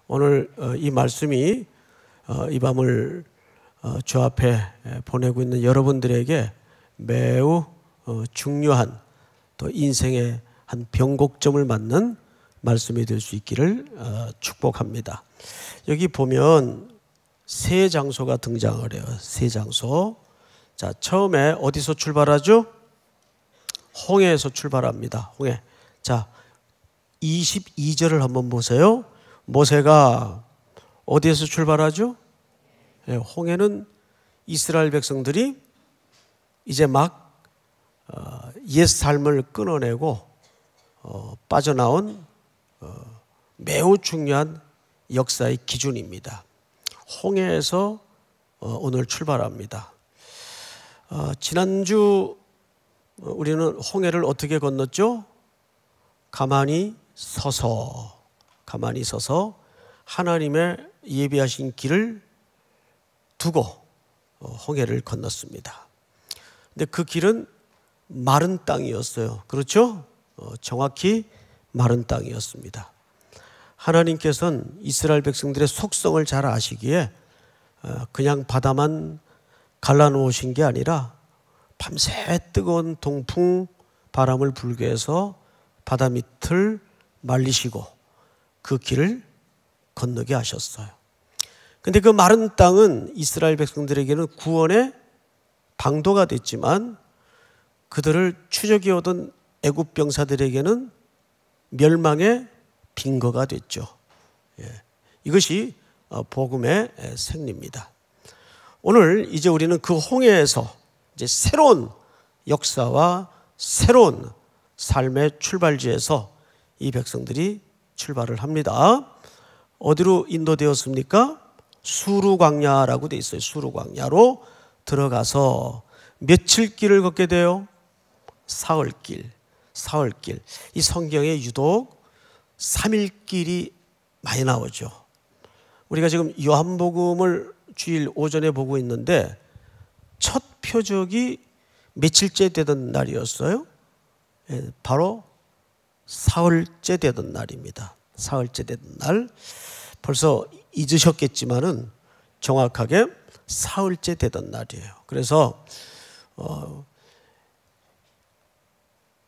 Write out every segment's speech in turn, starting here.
오늘 이 말씀이 이 밤을 주 앞에 보내고 있는 여러분들에게 매우 중요한 또 인생의 한 변곡점을 맞는 말씀이 될 수 있기를 축복합니다. 여기 보면 세 장소가 등장을 해요. 세 장소. 자, 처음에 어디서 출발하죠? 홍해에서 출발합니다. 홍해. 자, 22절을 한번 보세요. 모세가 어디에서 출발하죠? 홍해는 이스라엘 백성들이 이제 막 옛 삶을 끊어내고 빠져나온 매우 중요한 역사의 기준입니다. 홍해에서 오늘 출발합니다. 지난주 우리는 홍해를 어떻게 건넜죠? 가만히 서서 하나님의 예비하신 길을 두고 홍해를 건넜습니다. 근데 그 길은 마른 땅이었어요. 그렇죠? 정확히 마른 땅이었습니다. 하나님께서는 이스라엘 백성들의 속성을 잘 아시기에 그냥 바다만 갈라놓으신 게 아니라 밤새 뜨거운 동풍 바람을 불게 해서 바다 밑을 말리시고 그 길을 건너게 하셨어요. 근데 그 마른 땅은 이스라엘 백성들에게는 구원의 방도가 됐지만 그들을 추적해 오던 애굽 병사들에게는 멸망의 빙거가 됐죠. 이것이 복음의 생리입니다. 오늘 이제 우리는 그 홍해에서 이제 새로운 역사와 새로운 삶의 출발지에서 이 백성들이 출발을 합니다. 어디로 인도되었습니까? 수르 광야라고 돼 있어요. 수르 광야로 들어가서 며칠 길을 걷게 돼요? 사흘길. 이 성경에 유독 3일길이 많이 나오죠. 우리가 지금 요한복음을 주일 오전에 보고 있는데 첫 표적이 며칠째 되던 날이었어요? 바로 사흘째 되던 날입니다. 사흘째 되던 날. 벌써 잊으셨겠지만은 정확하게 사흘째 되던 날이에요. 그래서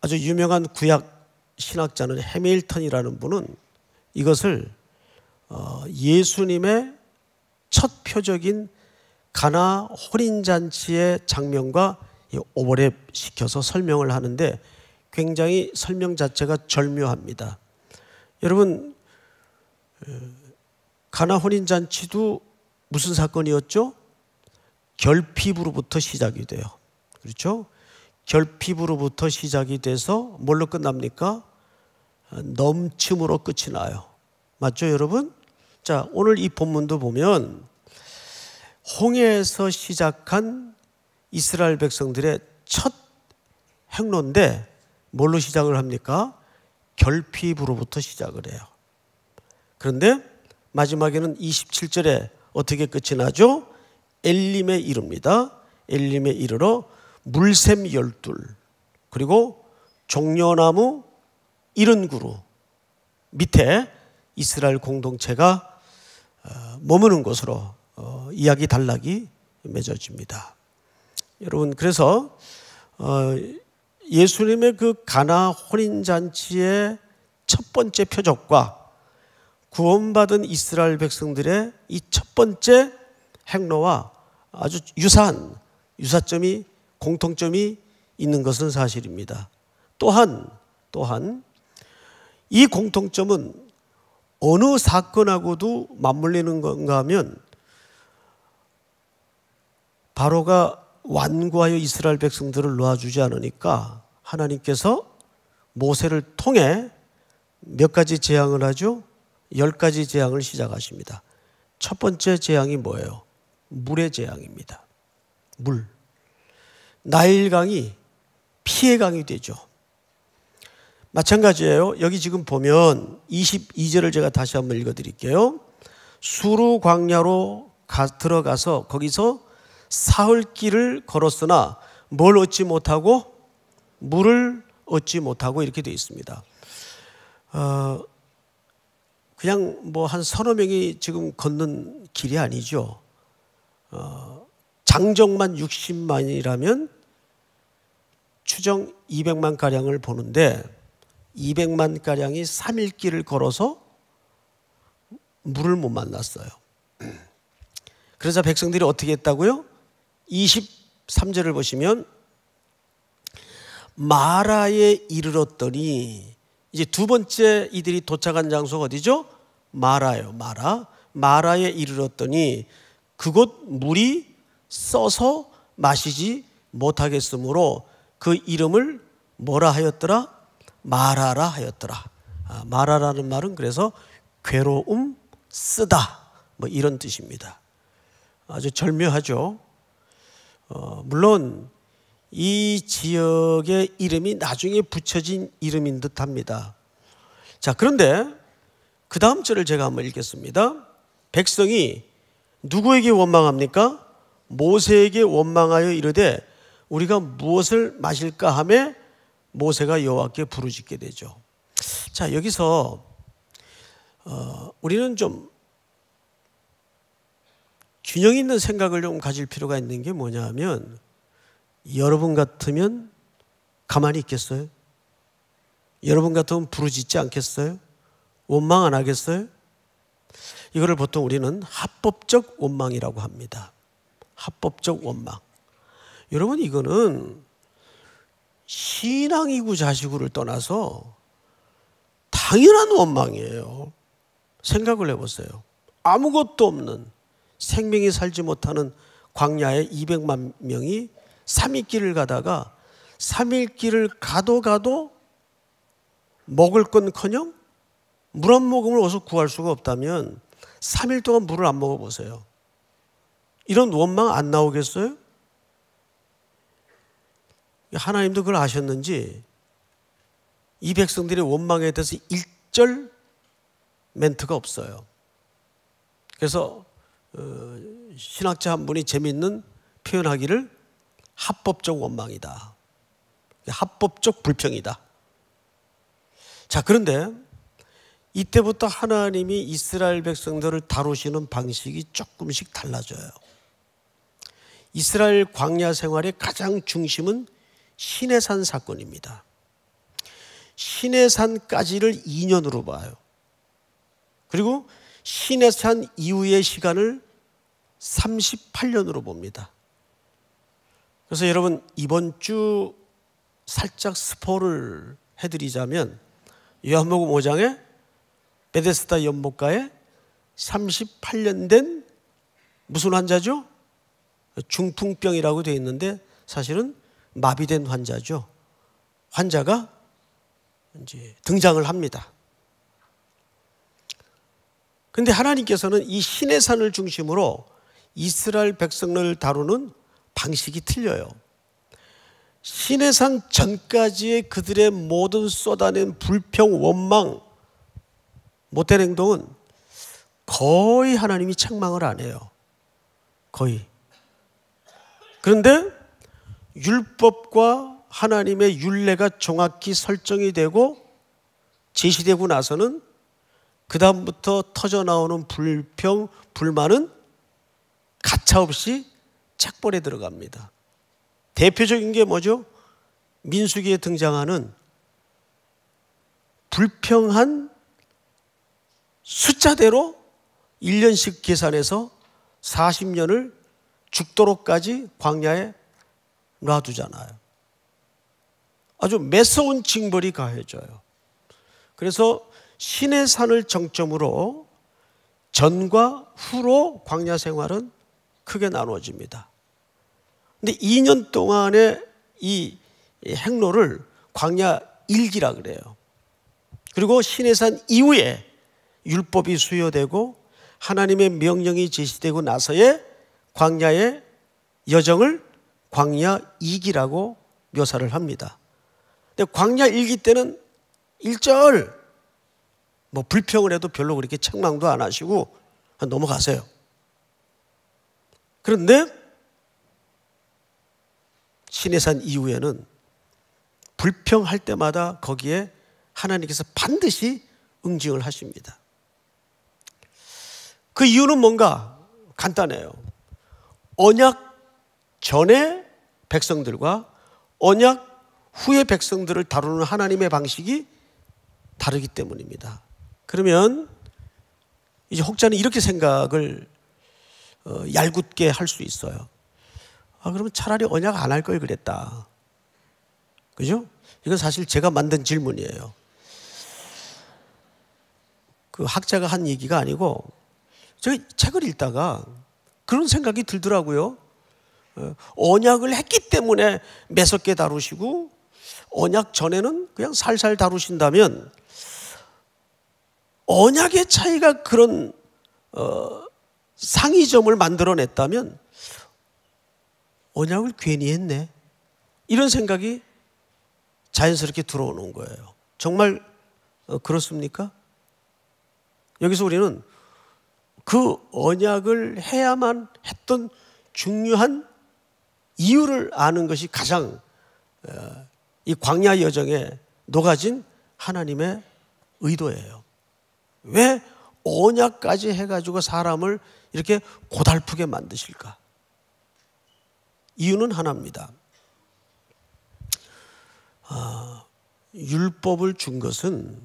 아주 유명한 구약 신학자는 해밀턴이라는 분은 이것을 예수님의 첫 표적인 가나 혼인잔치의 장면과 오버랩시켜서 설명을 하는데 굉장히 설명 자체가 절묘합니다. 여러분, 가나 혼인잔치도 무슨 사건이었죠? 결핍으로부터 시작이 돼요. 그렇죠? 결핍으로부터 시작이 돼서 뭘로 끝납니까? 넘침으로 끝이 나요. 맞죠, 여러분? 자, 오늘 이 본문도 보면 홍해에서 시작한 이스라엘 백성들의 첫 행로인데 뭘로 시작을 합니까? 결핍으로부터 시작을 해요. 그런데 마지막에는 27절에 어떻게 끝이 나죠? 엘림에 이릅니다. 엘림에 이르러 물샘 12 그리고 종려나무 70그루 밑에 이스라엘 공동체가 머무는 곳으로 이야기 단락이 맺어집니다. 여러분, 그래서 예수님의 그 가나 혼인잔치의 첫 번째 표적과 구원받은 이스라엘 백성들의 이 첫 번째 행로와 아주 유사한 유사점이 공통점이 있는 것은 사실입니다. 또한 이 공통점은 어느 사건하고도 맞물리는 건가 하면 바로가 완고하여 이스라엘 백성들을 놓아주지 않으니까 하나님께서 모세를 통해 몇 가지 재앙을 하죠? 10가지 재앙을 시작하십니다. 첫 번째 재앙이 뭐예요? 물의 재앙입니다. 물. 나일강이 피해강이 되죠. 마찬가지예요. 여기 지금 보면 22절을 제가 다시 한번 읽어드릴게요. 수르 광야로 들어가서 거기서 사흘길을 걸었으나 뭘 얻지 못하고 물을 얻지 못하고 이렇게 되어 있습니다. 그냥 뭐 한 서너 명이 지금 걷는 길이 아니죠. 장정만 60만이라면 추정 200만 가량을 보는데 200만 가량이 3일 길을 걸어서 물을 못 만났어요. 그래서 백성들이 어떻게 했다고요? 23절을 보시면 마라에 이르렀더니, 이제 두 번째 이들이 도착한 장소가 어디죠? 마라예요. 마라에 이르렀더니 그곳 물이 써서 마시지 못하겠으므로 그 이름을 뭐라 하였더라? 마라라 하였더라. 마라라는 말은 그래서 괴로움, 쓰다, 뭐 이런 뜻입니다. 아주 절묘하죠. 물론 이 지역의 이름이 나중에 붙여진 이름인 듯합니다. 자, 그런데 그 다음 절을 제가 한번 읽겠습니다. 백성이 누구에게 원망합니까? 모세에게 원망하여 이르되 우리가 무엇을 마실까 하매 모세가 여호와께 부르짖게 되죠. 자, 여기서 우리는 좀 균형 있는 생각을 좀 가질 필요가 있는 게 뭐냐 하면, 여러분 같으면 가만히 있겠어요? 여러분 같으면 부르짖지 않겠어요? 원망 안 하겠어요? 이거를 보통 우리는 합법적 원망이라고 합니다. 합법적 원망. 여러분, 이거는 신앙이고 자시고를 떠나서 당연한 원망이에요. 생각을 해보세요. 아무것도 없는, 생명이 살지 못하는 광야에 200만 명이 3일 길을 가다가 3일 길을 가도 먹을 건커녕 물 한 모금을 어디서 구할 수가 없다면 3일 동안 물을 안 먹어보세요. 이런 원망 안 나오겠어요? 하나님도 그걸 아셨는지 이 백성들의 원망에 대해서 1절 멘트가 없어요. 그래서 신학자 한 분이 재미있는 표현하기를 합법적 원망이다, 합법적 불평이다. 자, 그런데 이때부터 하나님이 이스라엘 백성들을 다루시는 방식이 조금씩 달라져요. 이스라엘 광야 생활의 가장 중심은 시내산 사건입니다. 시내산까지를 2년으로 봐요. 그리고 시내산 이후의 시간을 38년으로 봅니다. 그래서 여러분, 이번 주 살짝 스포를 해드리자면 요한복음 5장에 베데스다 연못가에 38년 된 무슨 환자죠? 중풍병이라고 되어 있는데 사실은 마비된 환자죠. 환자가 이제 등장을 합니다. 그런데 하나님께서는 이 시내산을 중심으로 이스라엘 백성을 다루는 방식이 틀려요. 시내산 전까지의 그들의 모든 쏟아낸 불평, 원망, 못된 행동은 거의 하나님이 책망을 안 해요. 거의. 그런데 율법과 하나님의 율례가 정확히 설정이 되고 제시되고 나서는 그 다음부터 터져나오는 불평, 불만은 가차없이 책벌에 들어갑니다. 대표적인 게 뭐죠? 민수기에 등장하는 불평한 숫자대로 1년씩 계산해서 40년을 죽도록까지 광야에 놔두잖아요. 아주 매서운 징벌이 가해져요. 그래서 시내산을 정점으로 전과 후로 광야 생활은 크게 나누어집니다. 근데 2년 동안의 이 행로를 광야 일기라 그래요. 그리고 시내산 이후에 율법이 수여되고 하나님의 명령이 제시되고 나서의 광야의 여정을 광야 2기라고 묘사를 합니다. 근데 광야 1기 때는 1절 뭐 불평을 해도 별로 그렇게 책망도 안 하시고 넘어가세요. 그런데 시내산 이후에는 불평할 때마다 거기에 하나님께서 반드시 응징을 하십니다. 그 이유는 뭔가 간단해요. 언약 전의 백성들과 언약 후의 백성들을 다루는 하나님의 방식이 다르기 때문입니다. 그러면 이제 혹자는 이렇게 생각을 얄궂게 할 수 있어요. 그러면 차라리 언약 안 할 걸 그랬다. 그죠? 이건 사실 제가 만든 질문이에요. 그 학자가 한 얘기가 아니고 제가 책을 읽다가 그런 생각이 들더라고요. 언약을 했기 때문에 매섭게 다루시고 언약 전에는 그냥 살살 다루신다면 언약의 차이가 그런 상이점을 만들어냈다면 언약을 괜히 했네, 이런 생각이 자연스럽게 들어오는 거예요. 정말 그렇습니까? 여기서 우리는 그 언약을 해야만 했던 중요한 이유를 아는 것이 가장 이 광야 여정에 녹아진 하나님의 의도예요. 왜 언약까지 해가지고 사람을 이렇게 고달프게 만드실까? 이유는 하나입니다. 율법을 준 것은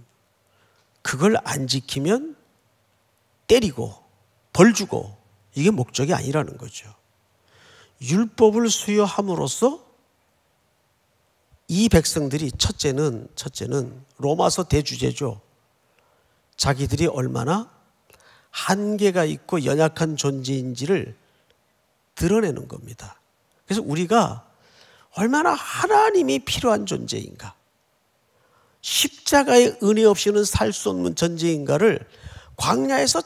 그걸 안 지키면 때리고 벌 주고 이게 목적이 아니라는 거죠. 율법을 수여함으로써 이 백성들이 첫째는 로마서 대주제죠. 자기들이 얼마나 한계가 있고 연약한 존재인지를 드러내는 겁니다. 그래서 우리가 얼마나 하나님이 필요한 존재인가, 십자가의 은혜 없이는 살 수 없는 존재인가를 광야에서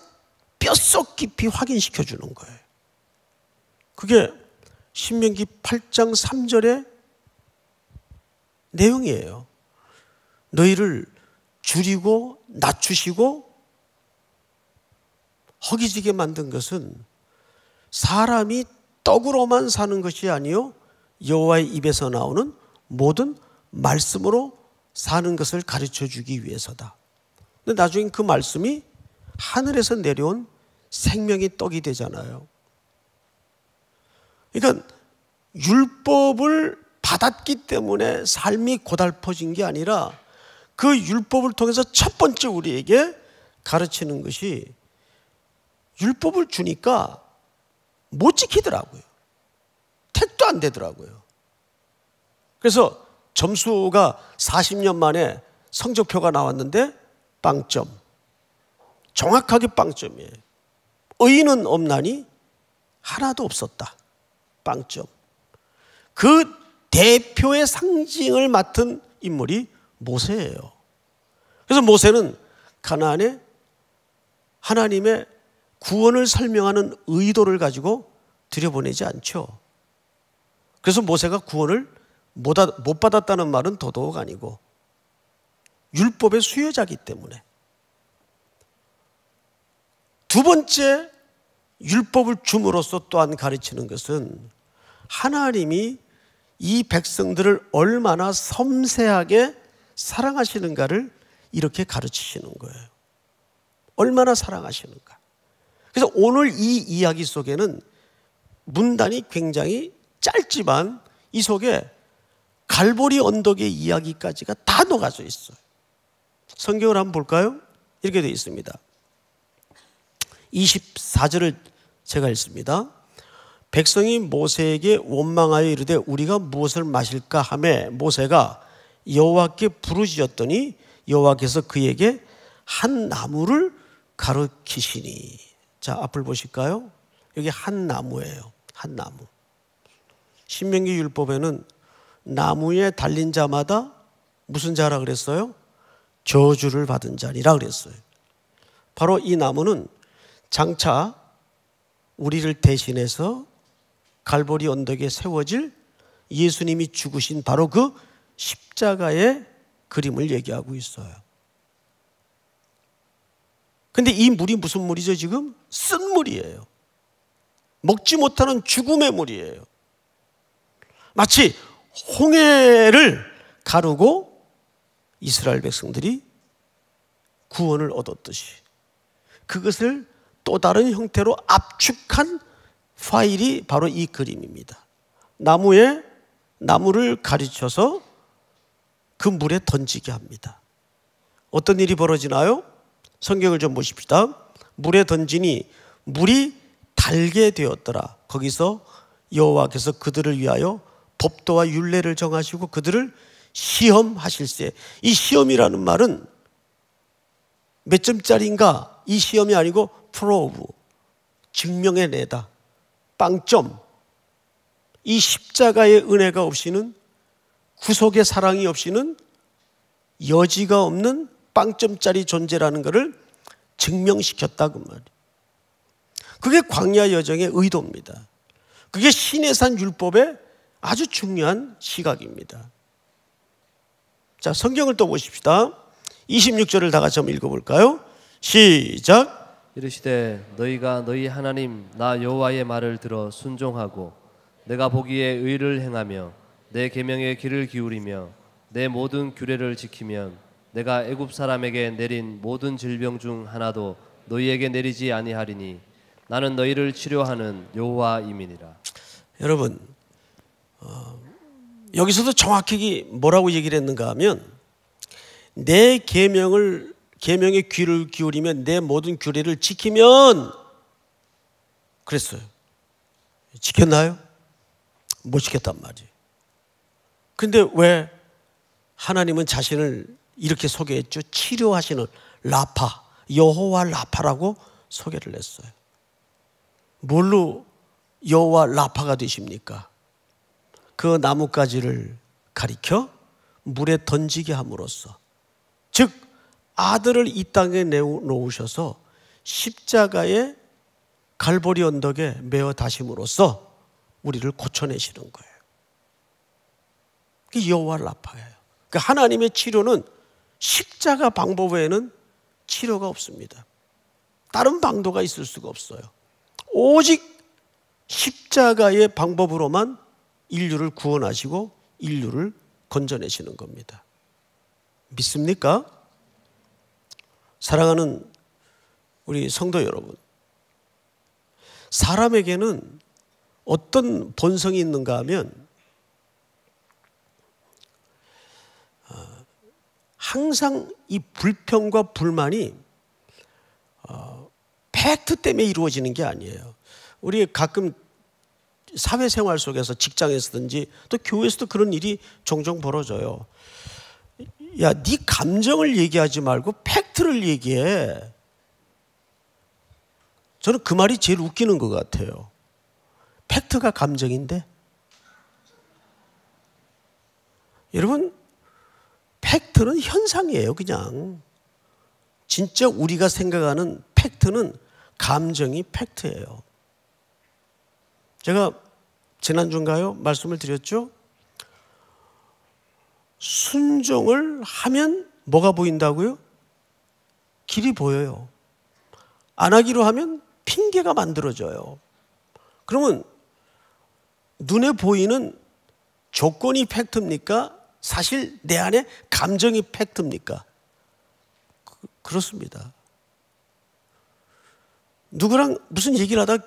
뼛속 깊이 확인시켜 주는 거예요. 그게 신명기 8장 3절의 내용이에요. 너희를 줄이고 낮추시고 허기지게 만든 것은 사람이 떡으로만 사는 것이 아니요 여호와의 입에서 나오는 모든 말씀으로 사는 것을 가르쳐 주기 위해서다. 근데 나중에 그 말씀이 하늘에서 내려온 생명의 떡이 되잖아요. 그러니까 율법을 받았기 때문에 삶이 고달퍼진 게 아니라 그 율법을 통해서 첫 번째 우리에게 가르치는 것이, 율법을 주니까 못 지키더라고요. 택도 안 되더라고요. 그래서 점수가 40년 만에 성적표가 나왔는데 빵점. 정확하게 빵점이에요. 의인은 없나니 하나도 없었다. 빵점. 그 대표의 상징을 맡은 인물이 모세예요. 그래서 모세는 가나안에 하나님의 구원을 설명하는 의도를 가지고 들여보내지 않죠. 그래서 모세가 구원을 못 받았다는 말은 더더욱 아니고 율법의 수요자이기 때문에. 두 번째, 율법을 줌으로써 또한 가르치는 것은 하나님이 이 백성들을 얼마나 섬세하게 사랑하시는가를 이렇게 가르치시는 거예요. 얼마나 사랑하시는가. 그래서 오늘 이 이야기 속에는 문단이 굉장히 짧지만 이 속에 갈보리 언덕의 이야기까지가 다 녹아져 있어요. 성경을 한번 볼까요? 이렇게 되어 있습니다. 24절을 제가 읽습니다. 백성이 모세에게 원망하여 이르되 우리가 무엇을 마실까 하매 모세가 여호와께 부르짖었더니 여호와께서 그에게 한 나무를 가르치시니. 자, 앞을 보실까요? 여기 한 나무예요. 한 나무. 신명기 율법에는 나무에 달린 자마다 무슨 자라 그랬어요? 저주를 받은 자니라 그랬어요. 바로 이 나무는 장차 우리를 대신해서 갈보리 언덕에 세워질 예수님이 죽으신 바로 그 십자가의 그림을 얘기하고 있어요. 근데 이 물이 무슨 물이죠 지금? 쓴 물이에요. 먹지 못하는 죽음의 물이에요. 마치 홍해를 가르고 이스라엘 백성들이 구원을 얻었듯이 그것을 또 다른 형태로 압축한 파일이 바로 이 그림입니다. 나무를 가르쳐서 그 물에 던지게 합니다. 어떤 일이 벌어지나요? 성경을 좀 보십시다. 물에 던지니 물이 달게 되었더라. 거기서 여호와께서 그들을 위하여 법도와 율례를 정하시고 그들을 시험하실세. 이 시험이라는 말은 몇 점짜리인가? 이 시험이 아니고 프로브, 증명해내다, 빵점. 이 십자가의 은혜가 없이는, 구속의 사랑이 없이는 여지가 없는 빵점짜리 존재라는 것을 증명시켰다 그 말이에요. 그게 광야 여정의 의도입니다. 그게 시내산 율법의 아주 중요한 시각입니다. 자, 성경을 또 보십시다. 26절을 다 같이 한번 읽어볼까요? 시작. 이르시되 너희가 너희 하나님 나 여호와의 말을 들어 순종하고 내가 보기에 의를 행하며 내 계명의 귀를 기울이며 내 모든 규례를 지키면 내가 애굽 사람에게 내린 모든 질병 중 하나도 너희에게 내리지 아니하리니 나는 너희를 치료하는 여호와임이니라. 여러분, 여기서도 정확히 뭐라고 얘기를 했는가 하면 내 계명의 귀를 기울이면 내 모든 규례를 지키면 그랬어요. 지켰나요? 못 지켰단 말이에요. 근데 왜 하나님은 자신을 이렇게 소개했죠? 치료하시는 라파, 여호와 라파라고 소개를 했어요. 뭘로 여호와 라파가 되십니까? 그 나뭇가지를 가리켜 물에 던지게 함으로써, 즉 아들을 이 땅에 내놓으셔서 십자가의 갈보리 언덕에 메어 다심으로써 우리를 고쳐내시는 거예요. 그게 여호와 라파예요. 그 하나님의 치료는 십자가 방법 외에는 치료가 없습니다. 다른 방도가 있을 수가 없어요. 오직 십자가의 방법으로만 인류를 구원하시고 인류를 건져내시는 겁니다. 믿습니까? 사랑하는 우리 성도 여러분, 사람에게는 어떤 본성이 있는가 하면 항상 이 불평과 불만이 팩트 때문에 이루어지는 게 아니에요. 우리 가끔 사회생활 속에서 직장에서든지 또 교회에서도 그런 일이 종종 벌어져요. 야, 네 감정을 얘기하지 말고 팩트를 얘기해. 저는 그 말이 제일 웃기는 것 같아요. 팩트가 감정인데? 여러분, 팩트는 현상이에요, 그냥. 진짜 우리가 생각하는 팩트는 감정이 팩트예요. 제가 지난주인가요? 말씀을 드렸죠? 순종을 하면 뭐가 보인다고요? 길이 보여요. 안 하기로 하면 핑계가 만들어져요. 그러면 눈에 보이는 조건이 팩트입니까? 사실 내 안에 감정이 팩트입니까? 그렇습니다. 누구랑 무슨 얘기를 하다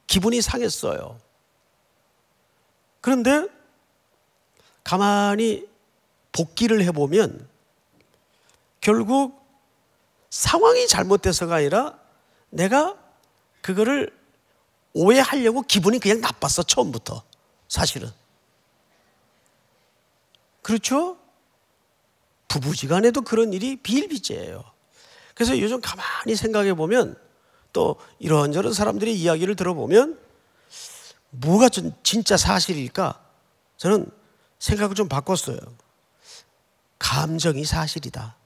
기분이 상했어요. 그런데 가만히 복기를 해보면 결국 상황이 잘못돼서가 아니라 내가 그거를 오해하려고 기분이 그냥 나빴어, 처음부터. 사실은. 그렇죠? 부부지간에도 그런 일이 비일비재해요. 그래서 요즘 가만히 생각해 보면 또 이런저런 사람들의 이야기를 들어보면 뭐가 진짜 사실일까? 저는 생각을 좀 바꿨어요. 감정이 사실이다.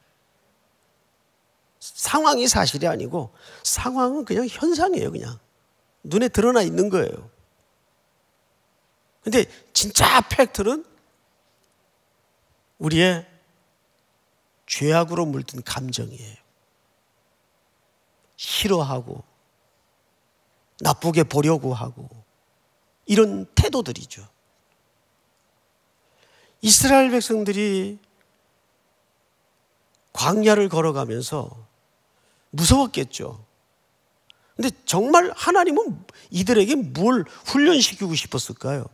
상황이 사실이 아니고 상황은 그냥 현상이에요. 그냥 눈에 드러나 있는 거예요. 근데 진짜 팩트는 우리의 죄악으로 물든 감정이에요. 싫어하고 나쁘게 보려고 하고 이런 태도들이죠. 이스라엘 백성들이 광야를 걸어가면서 무서웠겠죠. 근데 정말 하나님은 이들에게 뭘 훈련시키고 싶었을까요?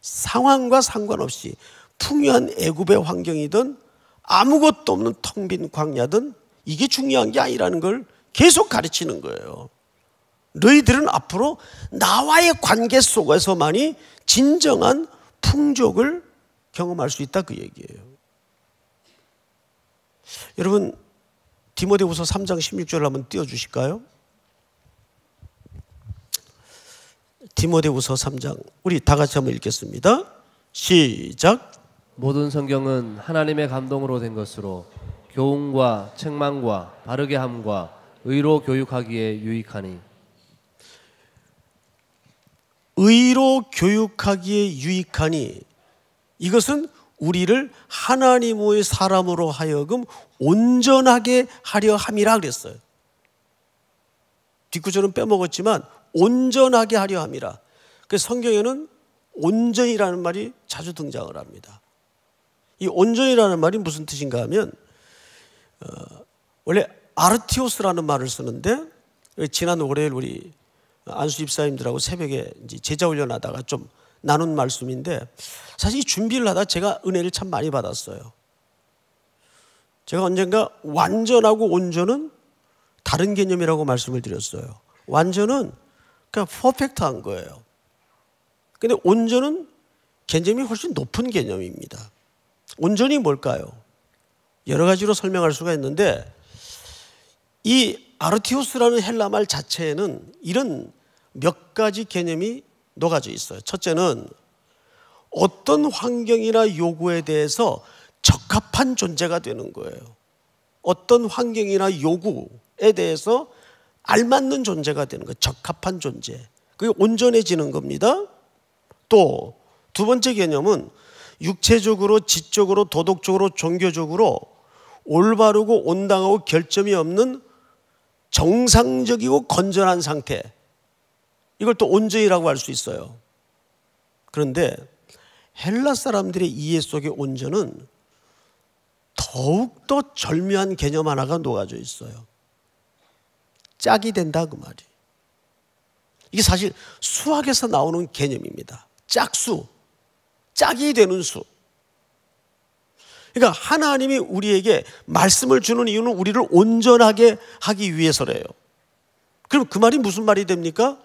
상황과 상관없이 풍요한 애굽의 환경이든 아무것도 없는 텅 빈 광야든 이게 중요한 게 아니라는 걸 계속 가르치는 거예요. 너희들은 앞으로 나와의 관계 속에서만이 진정한 풍족을 경험할 수 있다, 그 얘기예요. 여러분, 디모데후서 3장 16절을 한번 띄워주실까요? 디모데후서 3장, 우리 다 같이 한번 읽겠습니다. 시작. 모든 성경은 하나님의 감동으로 된 것으로 교훈과 책망과 바르게 함과 의로 교육하기에 유익하니. 의로 교육하기에 유익하니, 이것은 우리를 하나님의 사람으로 하여금 온전하게 하려 함이라 그랬어요. 뒷구절은 빼먹었지만 온전하게 하려 함이라. 그래서 성경에는 온전이라는 말이 자주 등장을 합니다. 이 온전이라는 말이 무슨 뜻인가 하면 원래 아르티오스라는 말을 쓰는데, 지난 월요일 우리 안수 집사님들하고 새벽에 이제 제자 훈련하다가 좀 나눈 말씀인데, 사실 이 준비를 하다 제가 은혜를 참 많이 받았어요. 제가 언젠가 완전하고 온전은 다른 개념이라고 말씀을 드렸어요. 완전은 그냥 퍼펙트한 거예요. 근데 온전은 개념이 훨씬 높은 개념입니다. 온전이 뭘까요? 여러 가지로 설명할 수가 있는데, 이 아르티오스라는 헬라 말 자체에는 이런 몇 가지 개념이 녹아져 있어요. 첫째는 어떤 환경이나 요구에 대해서 적합한 존재가 되는 거예요. 어떤 환경이나 요구에 대해서 알맞는 존재가 되는 거예요. 적합한 존재. 그게 온전해지는 겁니다. 또 두 번째 개념은 육체적으로, 지적으로, 도덕적으로, 종교적으로 올바르고 온당하고 결점이 없는 정상적이고 건전한 상태, 이걸 또 온전이라고 할 수 있어요. 그런데 헬라 사람들의 이해 속의 온전은 더욱더 절묘한 개념 하나가 녹아져 있어요. 짝이 된다, 그 말이. 이게 사실 수학에서 나오는 개념입니다. 짝수, 짝이 되는 수. 그러니까 하나님이 우리에게 말씀을 주는 이유는 우리를 온전하게 하기 위해서래요. 그럼 그 말이 무슨 말이 됩니까?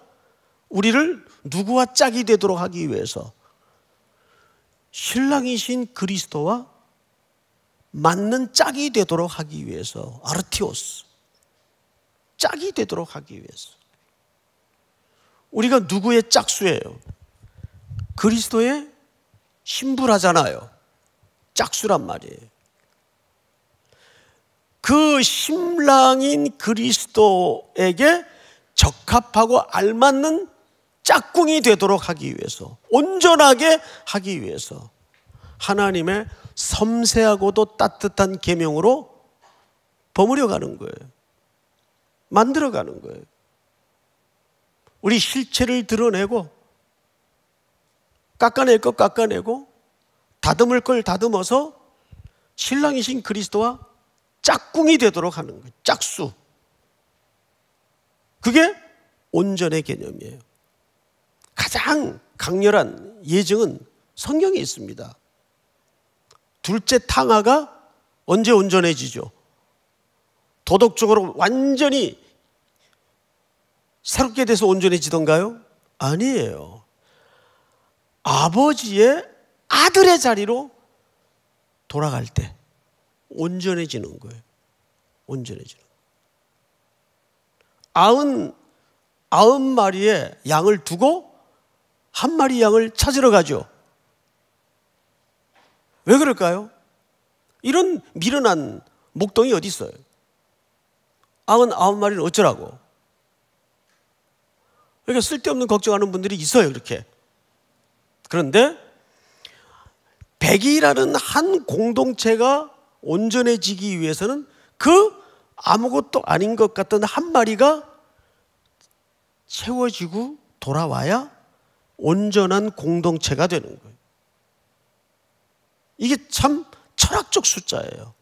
우리를 누구와 짝이 되도록 하기 위해서, 신랑이신 그리스도와 맞는 짝이 되도록 하기 위해서, 아르티오스, 짝이 되도록 하기 위해서. 우리가 누구의 짝수예요? 그리스도의 신부라잖아요. 짝수란 말이에요. 그 신랑인 그리스도에게 적합하고 알맞는 짝꿍이 되도록 하기 위해서, 온전하게 하기 위해서 하나님의 섬세하고도 따뜻한 계명으로 버무려가는 거예요. 만들어가는 거예요. 우리 실체를 드러내고, 깎아낼 것 깎아내고, 다듬을 걸 다듬어서 신랑이신 그리스도와 짝꿍이 되도록 하는 거예요. 짝수. 그게 온전의 개념이에요. 가장 강렬한 예증은 성경에 있습니다. 둘째 탕아가 언제 온전해지죠? 도덕적으로 완전히 새롭게 돼서 온전해지던가요? 아니에요. 아버지의 아들의 자리로 돌아갈 때 온전해지는 거예요. 온전해지는 거예요. 90마리의 양을 두고 한 마리 양을 찾으러 가죠. 왜 그럴까요? 이런 미련한 목동이 어디 있어요? 99마리는 어쩌라고? 그러니까 쓸데없는 걱정하는 분들이 있어요, 이렇게. 그런데 100이라는 한 공동체가 온전해지기 위해서는 그 아무것도 아닌 것 같던 한 마리가 채워지고 돌아와야 온전한 공동체가 되는 거예요. 이게 참 철학적 숫자예요.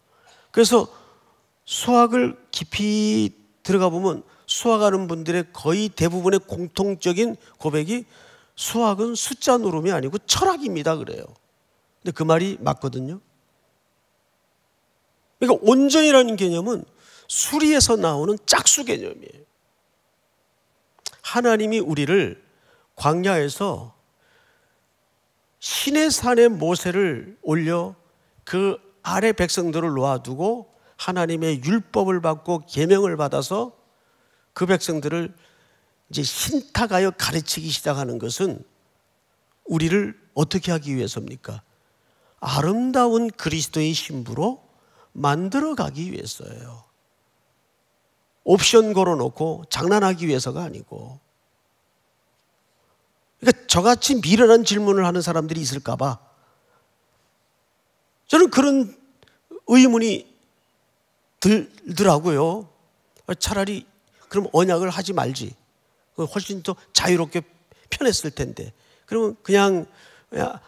그래서 수학을 깊이 들어가 보면 수학하는 분들의 거의 대부분의 공통적인 고백이 수학은 숫자 노름이 아니고 철학입니다 그래요. 근데 그 말이 맞거든요. 그러니까 온전이라는 개념은 수리에서 나오는 짝수 개념이에요. 하나님이 우리를 광야에서 시내산에 모세를 올려 그 아래 백성들을 놓아두고 하나님의 율법을 받고 계명을 받아서 그 백성들을 이제 신탁하여 가르치기 시작하는 것은 우리를 어떻게 하기 위해서입니까? 아름다운 그리스도의 신부로 만들어가기 위해서예요. 옵션 걸어놓고 장난하기 위해서가 아니고. 그러니까 저같이 미련한 질문을 하는 사람들이 있을까 봐 저는 그런 의문이 들더라고요. 차라리 그럼 언약을 하지 말지. 훨씬 더 자유롭게 편했을 텐데. 그러면 그냥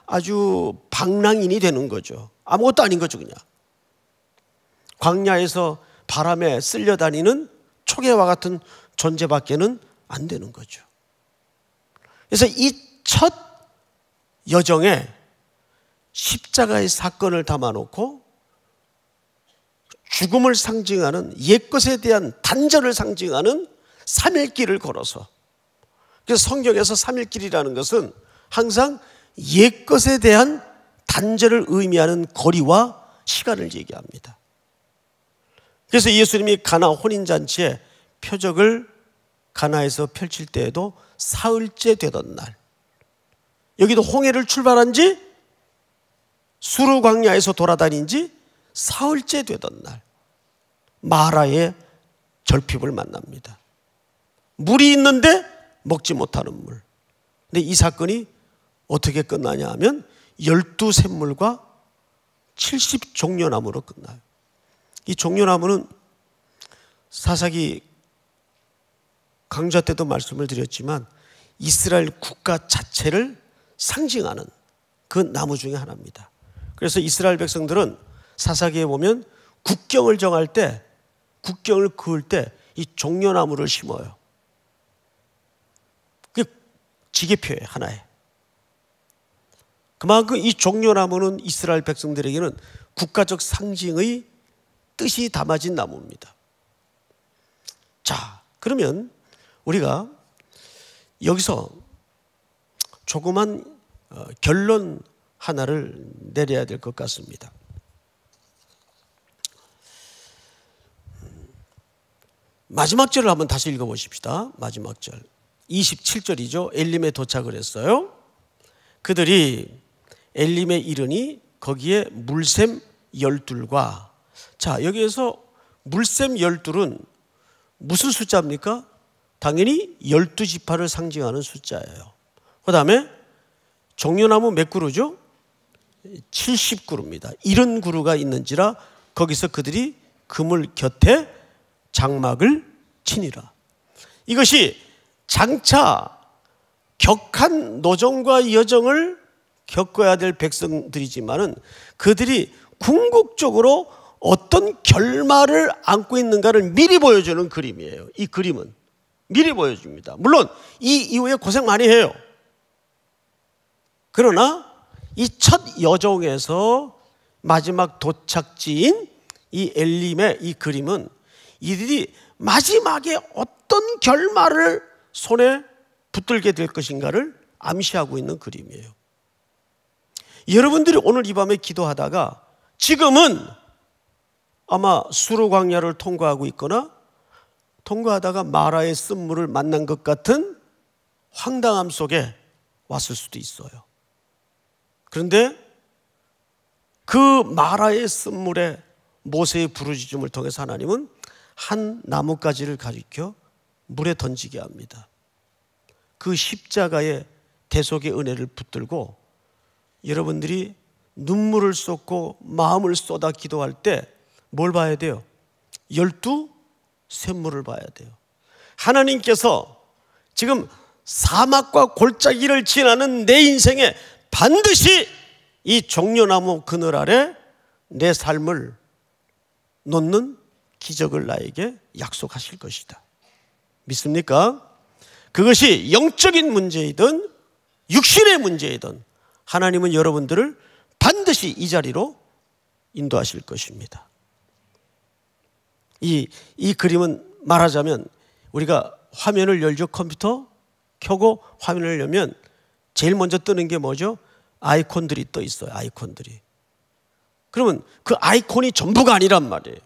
아주 방랑인이 되는 거죠. 아무것도 아닌 거죠 그냥. 광야에서 바람에 쓸려다니는 초계와 같은 존재밖에는 안 되는 거죠. 그래서 이 첫 여정에 십자가의 사건을 담아놓고 죽음을 상징하는 옛것에 대한 단절을 상징하는 3일길을 걸어서, 그래서 성경에서 3일길이라는 것은 항상 옛것에 대한 단절을 의미하는 거리와 시간을 얘기합니다. 그래서 예수님이 가나 혼인잔치에 표적을 가나에서 펼칠 때에도 사흘째 되던 날, 여기도 홍해를 출발한 지 수르 광야에서 돌아다닌 지 사흘째 되던 날 마라의 절핍을 만납니다. 물이 있는데 먹지 못하는 물. 근데 이 사건이 어떻게 끝나냐 하면 12샘물과 70종려나무로 끝나요. 이 종려나무는 사사기 강좌 때도 말씀을 드렸지만 이스라엘 국가 자체를 상징하는 그 나무 중에 하나입니다. 그래서 이스라엘 백성들은 사사기에 보면 국경을 정할 때, 국경을 그을 때 이 종려나무를 심어요. 그게 지계표예요, 하나에. 그만큼 이 종려나무는 이스라엘 백성들에게는 국가적 상징의 뜻이 담아진 나무입니다. 자, 그러면 우리가 여기서 조그만 결론 하나를 내려야 될 것 같습니다. 마지막 절을 한번 다시 읽어보십시다. 마지막 절 27절이죠. 엘림에 도착을 했어요. 그들이 엘림에 이르니 거기에 물샘 12과, 자, 여기에서 물샘 12은 무슨 숫자입니까? 당연히 12지파를 상징하는 숫자예요. 그 다음에 종려나무 몇 그루죠? 70그루입니다. 70그루가 있는지라 거기서 그들이 그물 곁에 장막을 치니라. 이것이 장차 격한 노정과 여정을 겪어야 될 백성들이지만은 그들이 궁극적으로 어떤 결말을 안고 있는가를 미리 보여주는 그림이에요. 이 그림은 미리 보여줍니다. 물론 이 이후에 고생 많이 해요. 그러나 이 첫 여정에서 마지막 도착지인 이 엘림의 이 그림은 이들이 마지막에 어떤 결말을 손에 붙들게 될 것인가를 암시하고 있는 그림이에요. 여러분들이 오늘 이 밤에 기도하다가 지금은 아마 수르 광야를 통과하고 있거나 통과하다가 마라의 쓴물을 만난 것 같은 황당함 속에 왔을 수도 있어요. 그런데 그 마라의 쓴물에 모세의 부르짖음을 통해서 하나님은 한 나뭇가지를 가리켜 물에 던지게 합니다. 그 십자가의 대속의 은혜를 붙들고 여러분들이 눈물을 쏟고 마음을 쏟아 기도할 때 뭘 봐야 돼요? 12샘물을 봐야 돼요. 하나님께서 지금 사막과 골짜기를 지나는 내 인생에 반드시 이 종려나무 그늘 아래 내 삶을 놓는 기적을 나에게 약속하실 것이다. 믿습니까? 그것이 영적인 문제이든 육신의 문제이든 하나님은 여러분들을 반드시 이 자리로 인도하실 것입니다. 이 그림은 말하자면 우리가 화면을 열죠. 컴퓨터 켜고 화면을 열면 제일 먼저 뜨는 게 뭐죠? 아이콘들이 떠 있어요. 아이콘들이. 그러면 그 아이콘이 전부가 아니란 말이에요.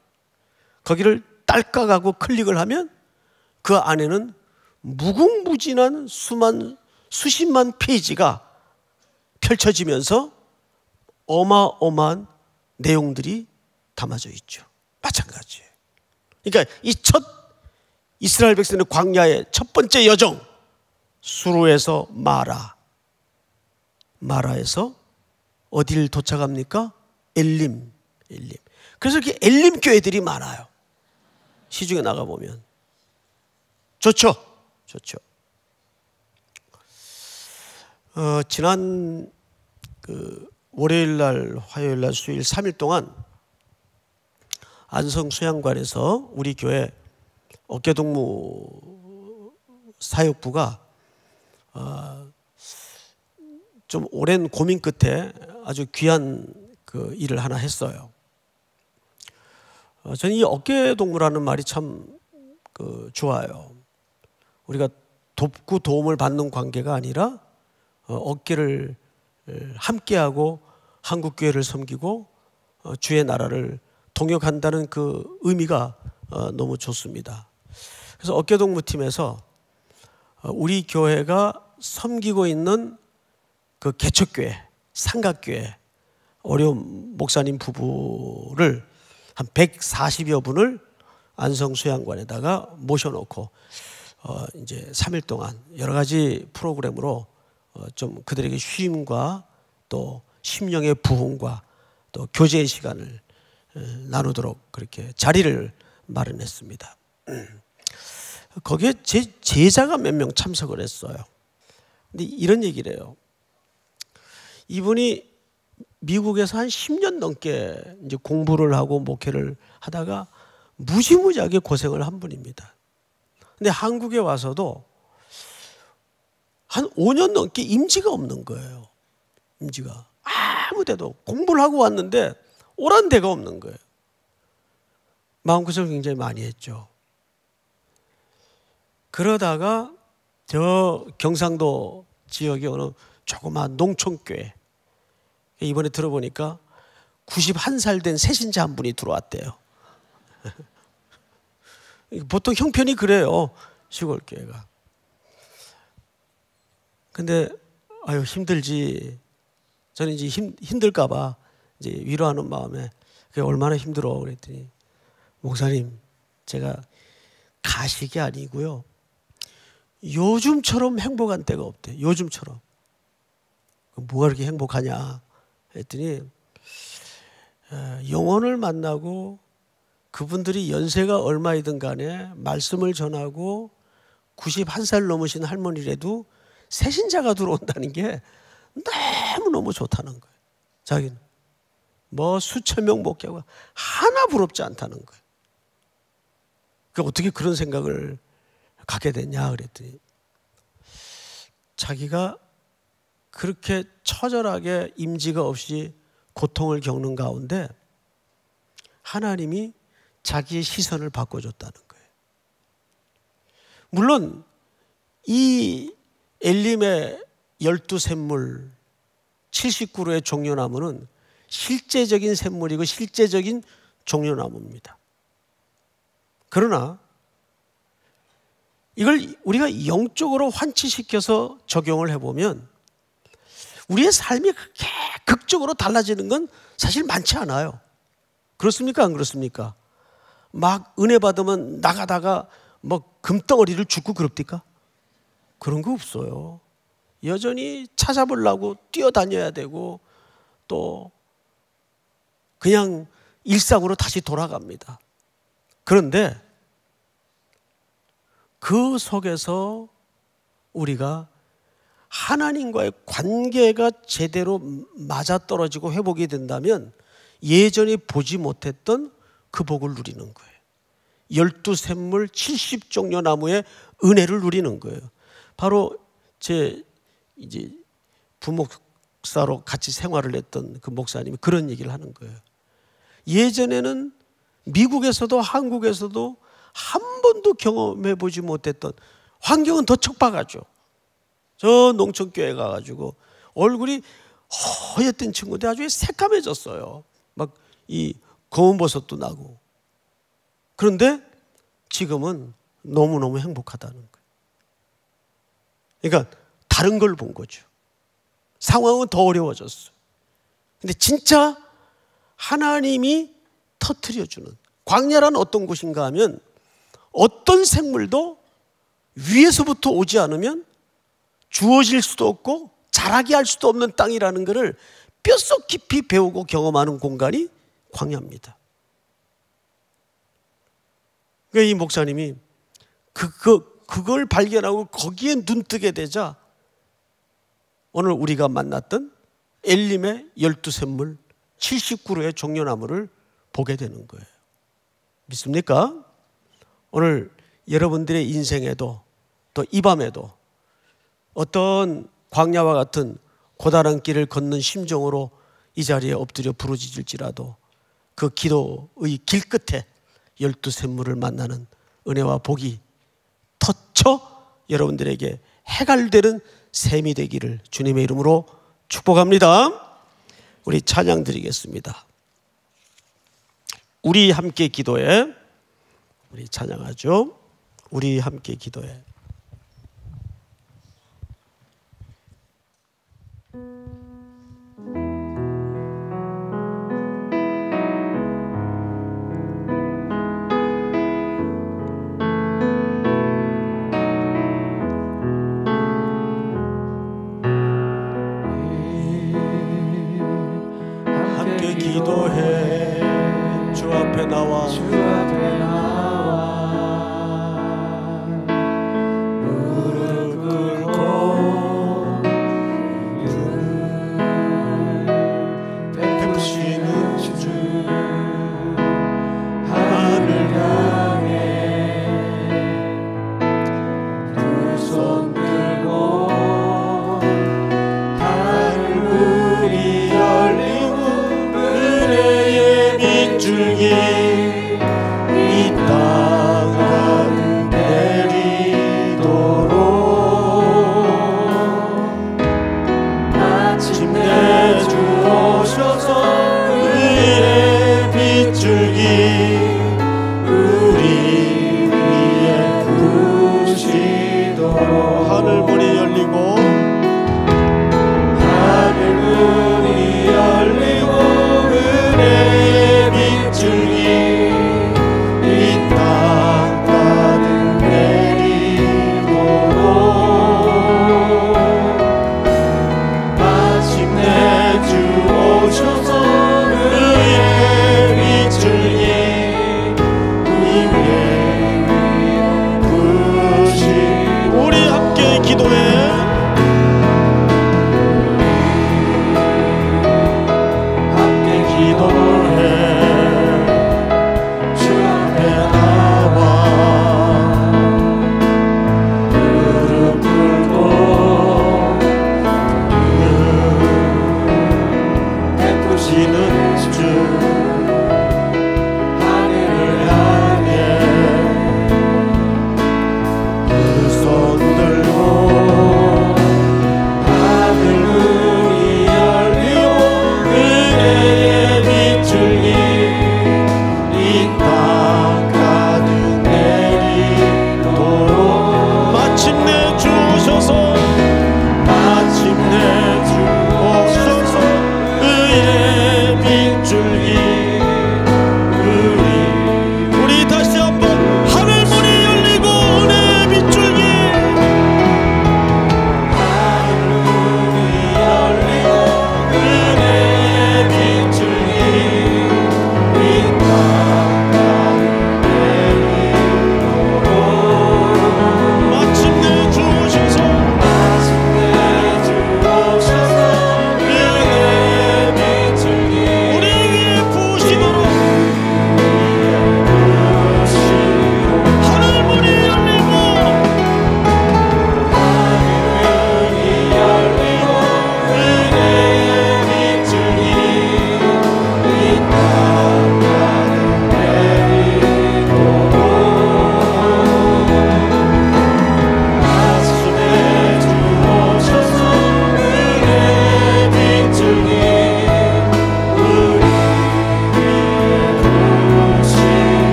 거기를 딸깍하고 클릭을 하면 그 안에는 무궁무진한 수십만 페이지가 펼쳐지면서 어마어마한 내용들이 담아져 있죠. 마찬가지예요. 그러니까 이 첫 이스라엘 백성의 광야의 첫 번째 여정, 수르에서 마라에서 어디를 도착합니까? 엘림. 그래서 이렇게 엘림 교회들이 많아요. 시중에 나가보면. 좋죠. 지난 월요일날, 화요일날, 수요일 3일 동안 안성수양관에서 우리 교회 어깨동무 사역부가 좀 오랜 고민 끝에 아주 귀한 그 일을 하나 했어요. 저는 이 어깨동무라는 말이 참 좋아요. 우리가 돕고 도움을 받는 관계가 아니라 어깨를 함께하고 한국교회를 섬기고 주의 나라를 동역한다는 그 의미가 너무 좋습니다. 그래서 어깨동무팀에서 우리 교회가 섬기고 있는 그 개척교회, 삼각교회 어려운 목사님 부부를 한 140여 분을 안성수양관에다가 모셔놓고 이제 3일 동안 여러 가지 프로그램으로 좀 그들에게 쉼과 또 심령의 부흥과 또 교제의 시간을 나누도록 그렇게 자리를 마련했습니다. 거기에 제자가 몇 명 참석을 했어요. 근데 이런 얘기를 해요. 이분이 미국에서 한 10년 넘게 이제 공부를 하고 목회를 하다가 무지무지하게 고생을 한 분입니다. 근데 한국에 와서도 한 5년 넘게 임지가 없는 거예요. 임지가. 아무 데도 공부를 하고 왔는데 오란 데가 없는 거예요. 마음고생을 굉장히 많이 했죠. 그러다가 저 경상도 지역에 어느 조그마한 농촌교회, 이번에 들어보니까 91살 된 새신자 한 분이 들어왔대요. 보통 형편이 그래요, 시골 교회가. 근데 아유 힘들지. 저는 이제 힘들까봐 이제 위로하는 마음에 그게 얼마나 힘들어 그랬더니 목사님, 제가 가식이 아니고요, 요즘처럼 행복한 때가 없대. 요즘처럼. 뭐가 그렇게 행복하냐 했더니 영혼을 만나고 그분들이 연세가 얼마이든 간에 말씀을 전하고 91살 넘으신 할머니라도 새신자가 들어온다는 게 너무너무 좋다는 거예요. 자기는 뭐 수천 명 목회하고 하나 부럽지 않다는 거예요. 그러니까 어떻게 그런 생각을 갖게 됐냐 그랬더니 자기가 그렇게 처절하게 임지가 없이 고통을 겪는 가운데 하나님이 자기의 시선을 바꿔줬다는 거예요. 물론 이 엘림의 12샘물 79로의 종려나무는 실제적인 샘물이고 실제적인 종려나무입니다. 그러나 이걸 우리가 영적으로 환치시켜서 적용을 해보면 우리의 삶이 그렇게 극적으로 달라지는 건 사실 많지 않아요. 그렇습니까? 안 그렇습니까? 막 은혜 받으면 나가다가 뭐 금덩어리를 줍고 그럽니까? 그런 거 없어요. 여전히 찾아보려고 뛰어다녀야 되고 또 그냥 일상으로 다시 돌아갑니다. 그런데 그 속에서 우리가 하나님과의 관계가 제대로 맞아떨어지고 회복이 된다면 예전에 보지 못했던 그 복을 누리는 거예요. 12샘물 70종려 나무의 은혜를 누리는 거예요. 바로 제 이제 부목사로 같이 생활을 했던 그 목사님이 그런 얘기를 하는 거예요. 예전에는 미국에서도 한국에서도 한 번도 경험해 보지 못했던 환경은 더 척박하죠. 저 농촌교회 가가지고 얼굴이 허옇던 친구인데 아주 새까매졌어요. 막 이 검은 버섯도 나고. 그런데 지금은 너무너무 행복하다는 거예요. 그러니까 다른 걸 본 거죠. 상황은 더 어려워졌어요. 근데 진짜 하나님이 터뜨려주는 광야란 어떤 곳인가 하면 어떤 생물도 위에서부터 오지 않으면 주어질 수도 없고 자라게 할 수도 없는 땅이라는 것을 뼛속 깊이 배우고 경험하는 공간이 광야입니다. 그러니까 이 목사님이 그걸 발견하고 거기에 눈뜨게 되자 오늘 우리가 만났던 엘림의 12샘물 70그루의 종려나무를 보게 되는 거예요. 믿습니까? 오늘 여러분들의 인생에도 또 이 밤에도 어떤 광야와 같은 고단한 길을 걷는 심정으로 이 자리에 엎드려 부르짖을지라도 그 기도의 길 끝에 12샘물을 만나는 은혜와 복이 터쳐 여러분들에게 해갈되는 셈이 되기를 주님의 이름으로 축복합니다. 우리 찬양 드리겠습니다. 우리 함께 기도해. 우리 찬양하죠. 우리 함께 기도해. 기도해. 주 앞에 나와 무릎 꿇고 베푸시는 주 하늘 향해 두 손 들고 하늘 문이 열리고 은혜의 빗줄기 이 땅 가득 내리도록 마침내 주 오셔서 은혜의 빗줄기 우리 위에 부으시도록 하늘 문이 열리고 하늘 문이 열리고 은혜의 빗줄기 이 땅 가득 내리도록 마침내 주 오셔서 은혜의 빗줄기 우리 위에 부으시 우리 함께 기도해. 손 들고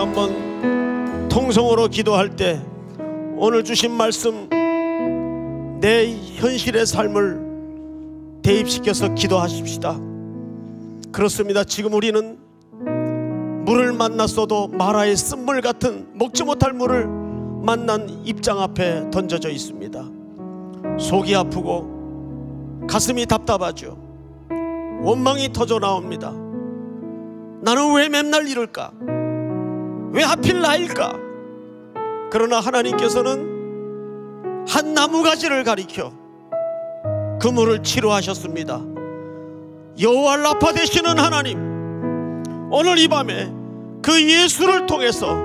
한번 통성으로 기도할 때 오늘 주신 말씀 내 현실의 삶을 대입시켜서 기도하십시다. 그렇습니다. 지금 우리는 물을 만났어도 마라의 쓴물 같은 먹지 못할 물을 만난 입장 앞에 던져져 있습니다. 속이 아프고 가슴이 답답하죠. 원망이 터져 나옵니다. 나는 왜 맨날 이럴까? 왜 하필 나일까? 그러나 하나님께서는 한 나무가지를 가리켜 그 물을 치료하셨습니다. 여호와 라파 되시는 하나님, 오늘 이 밤에 그 예수를 통해서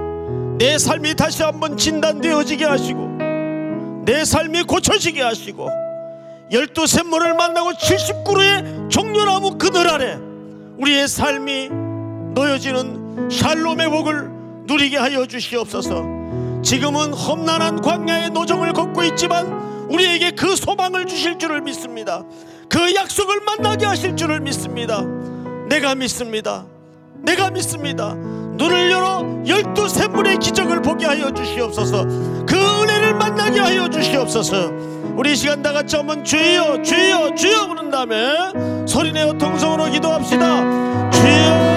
내 삶이 다시 한번 진단되어지게 하시고 내 삶이 고쳐지게 하시고 12샘물을 만나고 70그루의 종려나무 그늘 아래 우리의 삶이 놓여지는 샬롬의 복을 누리게 하여 주시옵소서. 지금은 험난한 광야의 노정을 걷고 있지만 우리에게 그 소망을 주실 줄을 믿습니다. 그 약속을 만나게 하실 줄을 믿습니다. 내가 믿습니다. 내가 믿습니다. 눈을 열어 12샘물의 기적을 보게 하여 주시옵소서. 그 은혜를 만나게 하여 주시옵소서. 우리 이 시간 다 같이 한번 주여 주여 주여 부른 다음에 소리내어 통성으로 기도합시다. 주여